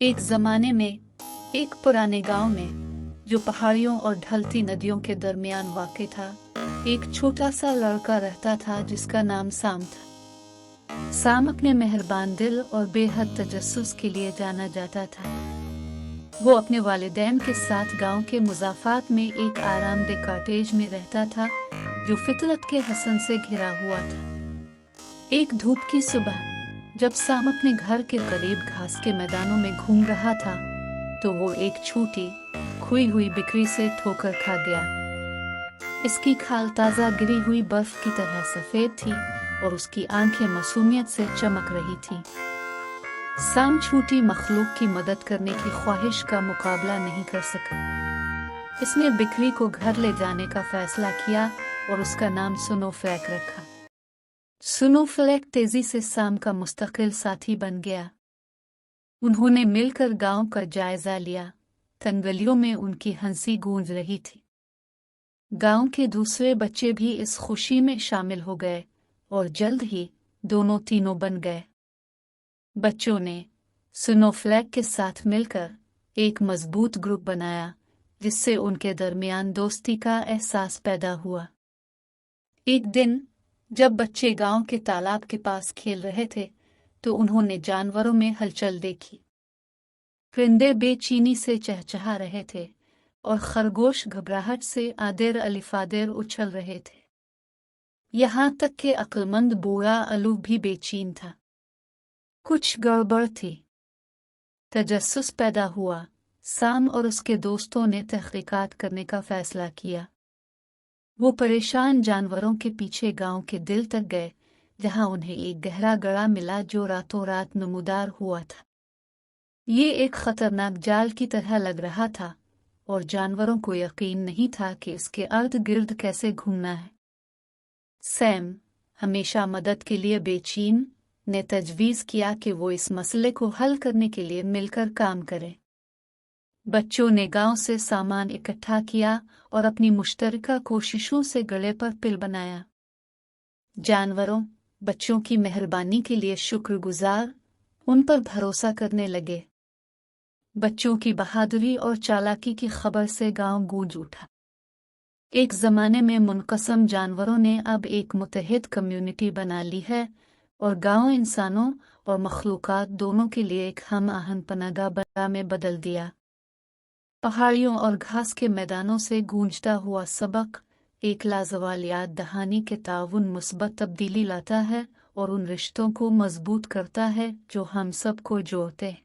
एक जमाने में एक पुराने गांव में जो पहाड़ियों और ढलती नदियों के दरमियान वाक़ था, एक छोटा सा लड़का रहता था जिसका नाम साम था। साम अपने मेहरबान दिल और बेहद तजस्सुस के लिए जाना जाता था। वो अपने वालिदैन के साथ गांव के मुज़ाफ़ात में एक आरामदेह कॉटेज में रहता था जो फितरत के हसन से घिरा हुआ था। एक धूप की सुबह जब साम अपने घर के करीब घास के मैदानों में घूम रहा था तो वो एक छोटी खोई हुई बिक्री से ठोकर खा गया। इसकी खाल ताज़ा गिरी हुई बर्फ की तरह सफ़ेद थी और उसकी आंखें मासूमियत से चमक रही थीं। साम छोटी मखलूक की मदद करने की ख्वाहिश का मुकाबला नहीं कर सका। इसने बिक्री को घर ले जाने का फैसला किया और उसका नाम स्नोफ्लैक रखा। स्नोफ्लैक तेजी से साम का मुस्तकिल साथी बन गया। उन्होंने मिलकर गांव का जायजा लिया। गलियों में उनकी हंसी गूंज रही थी। गांव के दूसरे बच्चे भी इस खुशी में शामिल हो गए और जल्द ही दोनों तीनों बन गए। बच्चों ने स्नोफ्लैक के साथ मिलकर एक मजबूत ग्रुप बनाया जिससे उनके दरमियान दोस्ती का एहसास पैदा हुआ। एक दिन जब बच्चे गांव के तालाब के पास खेल रहे थे तो उन्होंने जानवरों में हलचल देखी। परिंदे बेचैनी से चहचहा रहे थे और खरगोश घबराहट से आदेर अलिफादेर उछल रहे थे। यहाँ तक कि अक्लमंद बूढ़ा अलू भी बेचैन था। कुछ गड़बड़ थी। तजस्सुस पैदा हुआ। साम और उसके दोस्तों ने तहकीकात करने का फैसला किया। वो परेशान जानवरों के पीछे गांव के दिल तक गए जहां उन्हें एक गहरा गड़ा मिला जो रातों रात नमूदार हुआ था। ये एक खतरनाक जाल की तरह लग रहा था और जानवरों को यकीन नहीं था कि इसके अर्द गिर्द कैसे घूमना है। सैम, हमेशा मदद के लिए बेचैन, ने तजवीज़ किया कि वो इस मसले को हल करने के लिए मिलकर काम करें। बच्चों ने गांव से सामान इकट्ठा किया और अपनी मुश्तरका कोशिशों से गले पर पिल बनाया। जानवरों बच्चों की मेहरबानी के लिए शुक्रगुजार उन पर भरोसा करने लगे। बच्चों की बहादुरी और चालाकी की खबर से गांव गूंज उठा। एक ज़माने में मुनक़सम जानवरों ने अब एक मुत्तहिद कम्युनिटी बना ली है और गांव इंसानों और मखलूक़ात दोनों के लिए एक हम आहंग पनाहगाह में बदल दिया। पहाड़ियों और घास के मैदानों से गूंजता हुआ सबक एक लाजवाल याद दहानी के ताउन मुस्बत तब्दीली लाता है और उन रिश्तों को मजबूत करता है जो हम सब को जोड़ते हैं।